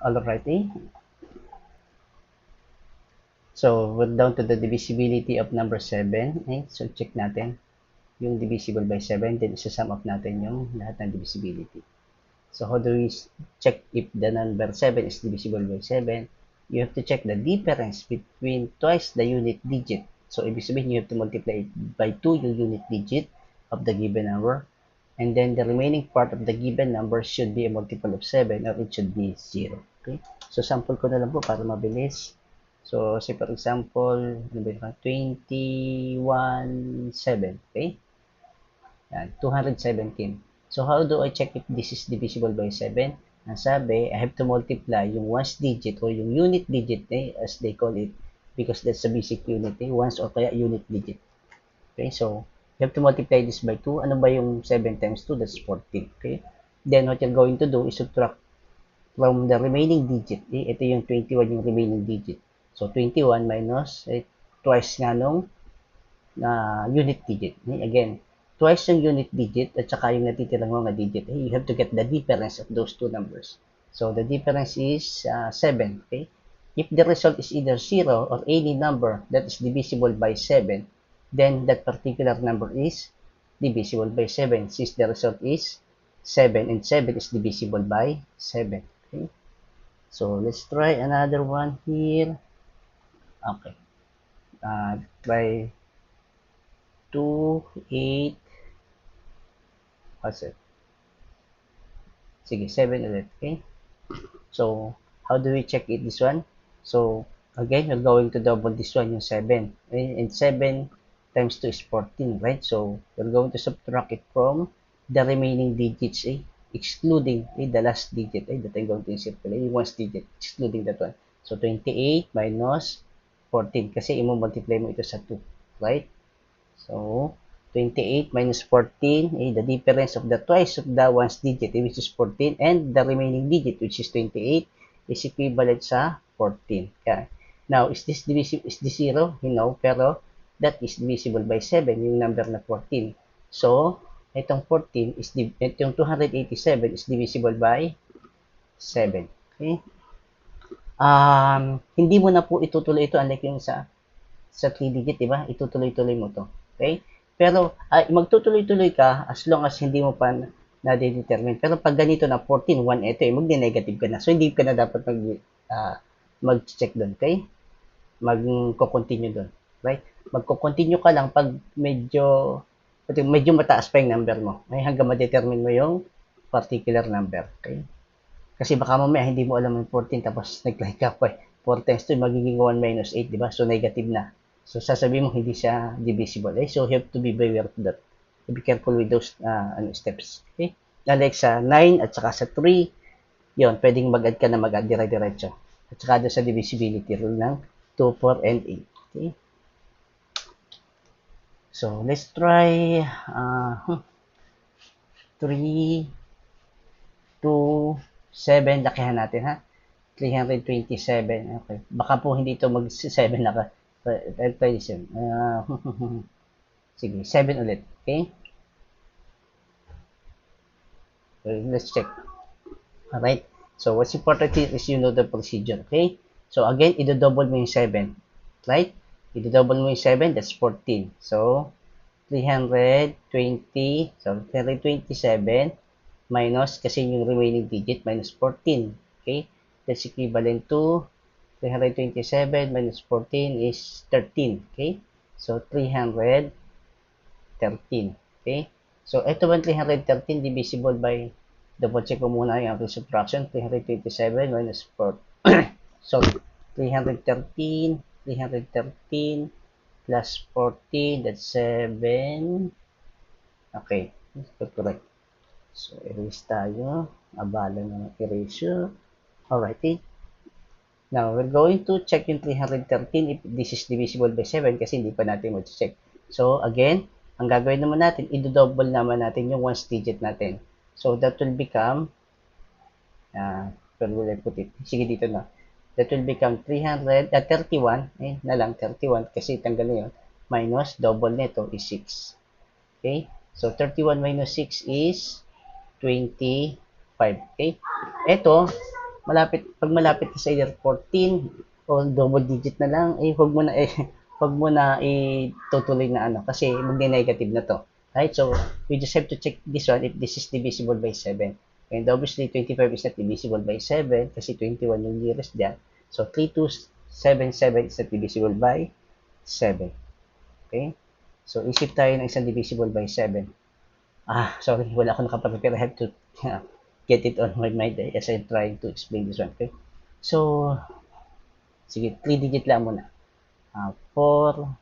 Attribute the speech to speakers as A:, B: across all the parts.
A: Alright, eh? So, we're down to the divisibility of number 7. Eh? So, check natin yung divisible by 7. Then, isa-sum up natin yung lahat ng divisibility. So, how do we check if the number 7 is divisible by 7? You have to check the difference between twice the unit digit. So, ibig sabihin, you have to multiply it by 2 yung unit digit of the given number. And then, the remaining part of the given number should be a multiple of 7 or it should be 0. Okay? So, sample ko na lang po para mabilis. So, say for example, 21.7. Okay? Yan, 217. So, how do I check if this is divisible by 7? Ang sabi, I have to multiply yung ones digit o yung unit digit, as they call it, because that's the basic unit, ones or kaya unit digit. Okay, so, you have to multiply this by 2. Ano ba yung 7 times 2? That's 14. Okay? Then, what you're going to do is subtract from the remaining digit. Ito yung 21 yung remaining digit. So, 21 minus twice nga nung unit digit. Again, twice yung unit digit at saka yung natitirang mga digit. You have to get the difference of those two numbers. So, the difference is 7. Okay? If the result is either 0 or any number that is divisible by 7, then that particular number is divisible by 7 since the result is 7 and 7 is divisible by 7. Okay? So, let's try another one here. Okay. Try 2, 8, what's it? Sige, 7 ulit. Okay? So, how do we check it this one? So, again, we're going to double this one, yung 7. And 7 times 2 is 14, right? So, we're going to subtract it from the remaining digits, excluding the last digit, that I'm going to insert pala, yung ones digit, excluding that one. So, 28 minus 14, kasi i-multiply mo ito sa 2, right? So, 28 minus 14, the difference of the twice of the ones digit, which is 14, and the remaining digit, which is 28, is equivalent sa 14. Okay. Now, is this divisible? Is this 0? You know, pero that is divisible by 7, yung number na 14. So, itong 14 is, itong 287 is divisible by 7. Okay? Hindi mo na po itutuloy ito unlike yung sa 3 digit, di ba? Itutuloy-tuloy mo to. Okay? Pero magtutuloy-tuloy ka as long as hindi mo pa na-determine. Pero pag ganito na 14, 1 ito, magne-negative ka na. So hindi ka na dapat mag-check doon, okay? Magko-continue doon, right? Magko-continue ka lang pag medyo mataas pa yung number mo. Ay hanggang ma-determine mo yung particular number, okay? Kasi baka mamaya hindi mo alam yung 14 tapos nag-like ka pa. 4 times 2 magiging 1 minus 8, di ba? So negative na. So, sasabihin mo hindi siya divisible. So, you have to be aware of that. Be careful with those steps. Okay? Like sa 9 at saka sa 3, yun, pwedeng mag-add ka na mag-add dire-diretso. At saka doon sa divisibility rule ng 2, 4, and 8. Okay? So, let's try 3, 2, 7. Lakihan natin, ha? 327. Okay. Baka po hindi ito mag-7 na ka. Sige, 7 ulit. Okay? Let's check. Alright? So, what's important here is you know the procedure. Okay? So, again, i-double mo yung 7. Right? I-double mo yung 7, that's 14. So, 320, so 327 minus, kasi yung remaining digit, minus 14. Okay? That's equivalent to 327 minus 14 is 13. Okay? So, 313. Okay? So, ito ba 313 divisible by, double check ko muna yung aking subtraction, 327 minus 4. So, 313 plus 14, that's 7. Okay, correct. So, erase tayo. Abala ng erasure. Alrighty. Now, we're going to check yung 313 if this is divisible by 7 kasi hindi pa natin mag-check. So, again, ang gagawin naman natin, i-double naman natin yung ones digit natin. So, that will become, where will I put it? Sige, dito na. That will become 31, na lang, 31, kasi tanggal na yun, minus, double nito is 6. Okay? So, 31 minus 6 is 25. Okay? Ito, pag malapit ka sa either 14 o double digit na lang, wag mo na itutuloy na ano, kasi magne-negative na to. Right? So, we just have to check this one if this is divisible by 7. And obviously, 25 is not divisible by 7 kasi 21 yung nearest dyan. So, 3277 is not divisible by 7. Okay? So, isip tayo ng isang divisible by 7. Sorry, wala akong nakaprepare. I have to get it on my mind as I'm trying to explain this one. Okay? So, sige, 3 digit lang muna. 4, 4,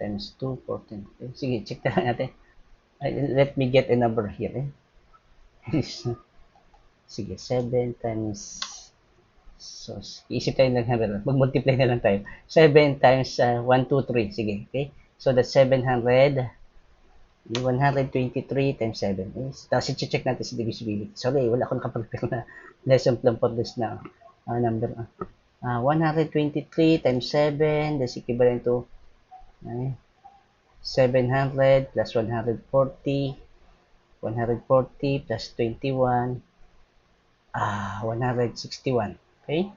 A: times 2, 14. Okay? Sige, check na natin. Let me get a number here. Sige, 7 times, so, iisip tayo ng number. Mag-multiply na lang tayo. 7 times 1, 2, 3. Sige, okay? So, that's 700. 123 times 7. Tapos, i-check natin si divisibility. Sorry, wala akong nakaprepare na lesson plan for this na number. 123 times 7, that's equivalent to 700 plus 140. 140 plus 21. 161. Okay?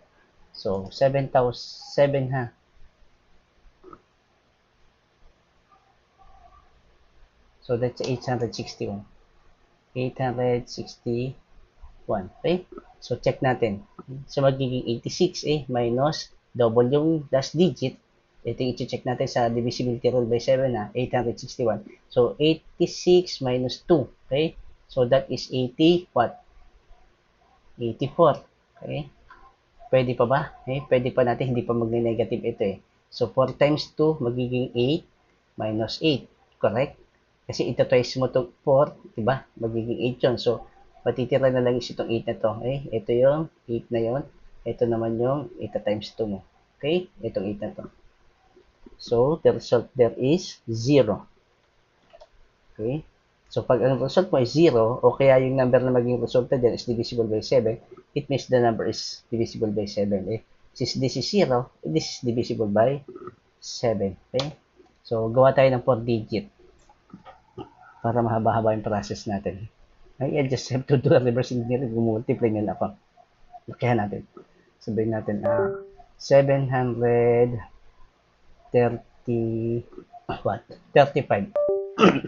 A: So, 7,007 ha. So, that's 861. 861. Okay? So, check natin. So, magiging 86 minus double yung last digit. Ito yung i-check natin sa divisibility rule by 7 na 861. So, 86 minus 2. Okay? So, that is 80 what? 84. Okay? Pwede pa ba? Pwede pa natin, hindi pa magne-negative ito So, 4 times 2, magiging 8 minus 8. Correct? Kasi ito twice mo itong 4, diba? Magiging 8 yun. So, matitira na lang is itong 8 na to. Ito yung 8 na yun. Ito naman yung 8 times 2 mo. Okay? Itong 8 na to. So, the result there is 0. Okay? So, pag ang result mo is 0, o kaya yung number na maging resulta dyan is divisible by 7, it means the number is divisible by 7. Since this is 0, this is divisible by 7. Okay? So, gawa tayo ng 4 digit para mahaba-haba yung process natin. I just have to do a reverse engineering. Multiply nila ako. Lakihan natin. Sabihin natin, 730, what? 35.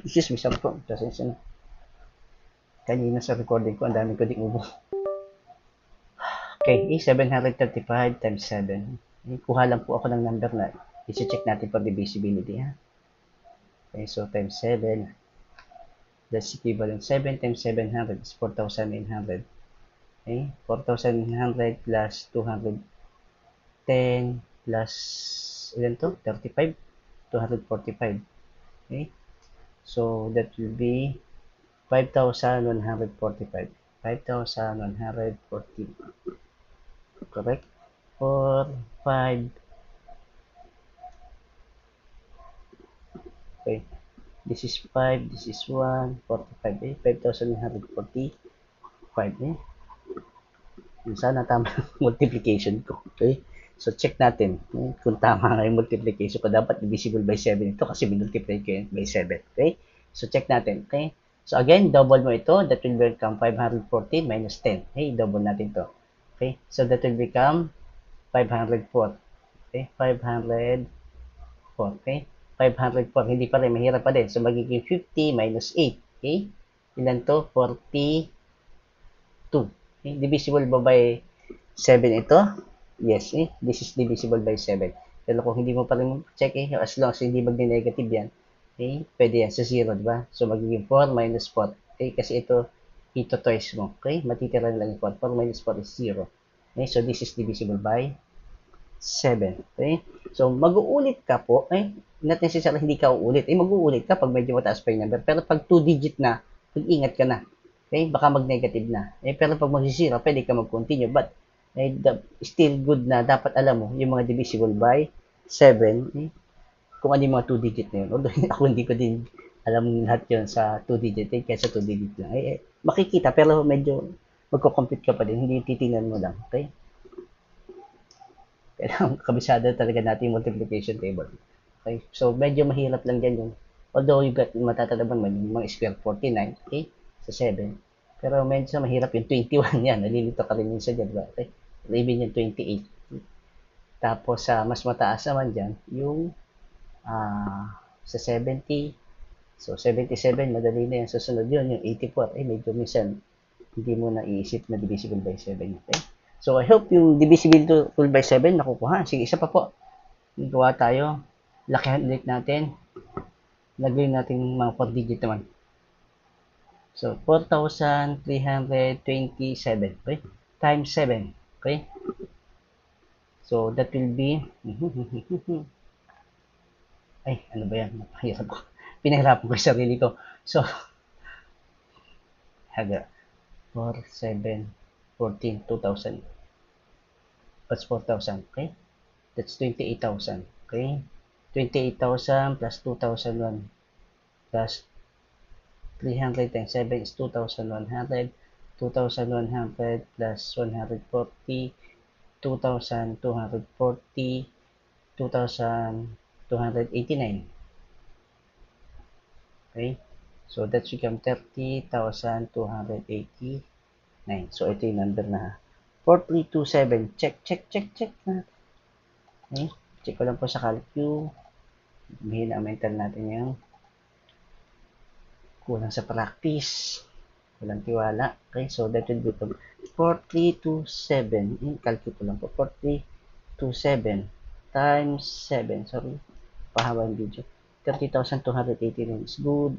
A: Excuse me, sorry po. Kanina sa recording ko, ang dami ko ding ubo. Okay, 735 times 7. Kuha lang po ako ng number na i-check natin for divisibility. Okay, so times 7. That's equivalent. 7 times 700 is 4,900. Okay, 4,900 plus 210 plus, ilan to? 35? 245. Okay, so that will be 5,145. 5,140. Correct? 4, 5. Okay. This is 5. This is 1. 45. 5,145. Sana tama multiplication ko. Okay? So, check natin kung tama nga yung multiplication ko. Dapat divisible by 7 ito kasi minultiply ko yun by 7. Okay? So, check natin. Okay? So, again, double mo ito. That will become 514 minus 10. Okay? Double natin to. Okay? So, that will become 504. Okay? 504. Okay? 504. Hindi pa rin. Mahirap pa din. So, magiging 50 minus 8. Okay? Ilan to? 42. Okay? Divisible ba by 7 ito? Yes. This is divisible by 7. Pero kung hindi mo pa rin check as long as hindi magne-negative yan, pwede yan sa 0, diba? So, magiging 4 minus 4. Kasi ito twice mo. Okay? Matitira lang yung 4. 4 minus 4 is 0. Okay? So, this is divisible by 7. Okay? So, mag-uulit ka po. Not necessarily hindi ka uulit. Mag-uulit ka pag medyo mataas pa yung number. Pero pag 2 digit na, mag-ingat ka na. Okay? Baka mag-negative na. Pero pag mag-0, pwede ka mag-continue. But, still good na dapat alam mo yung mga divisible by 7. Kung ano yung mga 2 digit na yun. Although ako hindi ko din alam lahat yun sa 2 digit. Kaya sa 2 digit lang. Makikita pero medyo magko-compute ka pa din. Hindi titingnan mo lang. Okay? Kailangan kabisado talaga natin yung multiplication table. Okay? So, medyo mahirap lang dyan yung Although you got matatalaban mo yung mga square 49, okay, sa 7. Pero medyo mahirap yung 21 yan. Nalilito ka rin minsan dyan, diba? Okay? Even yung 28. Tapos, mas mataas naman dyan, yung sa 70. So, 77, madali na yan. Susunod yun, yung 84. Medyo minsan, hindi mo na iisip na divisible by 7. Okay? So, I hope yung divisible tool by 7 nakukuha. Sige, isa pa po. Gawa tayo. Lakihan ulit natin. Lagay natin mga 4 digit naman. So, 4,327. Okay? Times 7. Okay? So, that will be... Ay, ano ba yan? Napahirap ko. Pinahirapan ko yung sarili ko. So, haga. 4, 7, 14, 2,000. That's 4,000. Okay? That's 28,000. Okay? 28,000 plus 2,001 plus 300 times 7 is 2,100. 2,100 plus 140. 2,240. 2,289. Okay? So, that's become 30,289. So, ito yung number na 4327. Check. Na. Okay? Check ko lang po sa calcu. Mahina ang mental natin yung kulang sa practice. Walang tiwala. Okay? So, that will become 4327. Yung calcu ko lang po. 4327 times 7. Sorry. Pahaba yung video. 30,289 is good.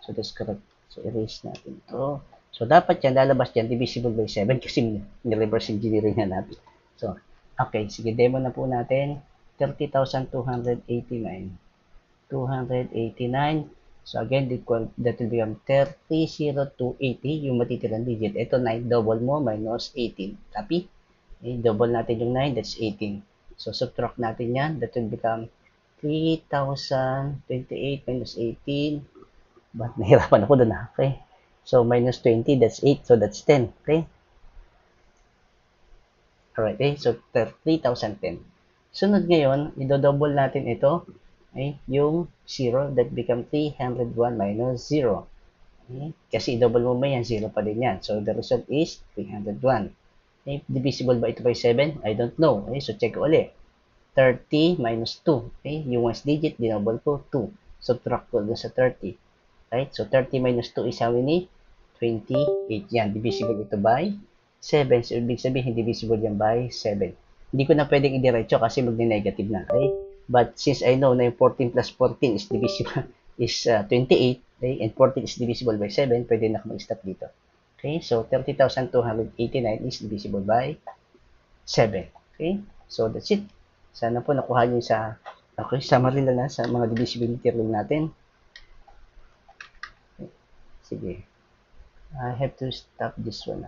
A: So, that's correct. So, erase natin ito. So, dapat yan, lalabas yan, divisible by 7 kasi ni-reverse engineering na natin. So, okay. Sige, demo na po natin. 30,289. 289. So, again, that will become 30,280, yung matitirang digit. Ito, 9, double mo, minus 18. Copy? Okay, double natin yung 9, that's 18. So, subtract natin yan. That will become 3,028 minus 18. But nahirapan ako doon. Okay. So, minus 20, that's 8. So, that's 10. Okay. Alright. Okay. So, 3,010. Sunod ngayon, i-double natin ito. Okay. Yung 0, that become 301 minus 0. Okay. Kasi i-double mo yan, 0 pa din yan. So, the result is 301. Okay. Divisible ba ito by 7? I don't know. Okay. So, check ulit. 30 minus 2. Okay. Yung ones digit, dinouble ko, 2. Subtract ko doon sa 30. Right? So, 30 minus 2 is how many? 28. Yan. Divisible ito by 7. So, ibig sabihin, divisible yan by 7. Hindi ko na pwedeng i-diretso kasi magne-negative na. Okay? But since I know na yung 14 plus 14 is divisible, is 28, okay? And 14 is divisible by 7, pwede na ako mag-stop dito. Okay? So, 30,289 is divisible by 7. Okay? So, that's it. Sana po nakuha nyo sa summary lang na sa mga divisibility rule natin. Sige. I have to stop this one.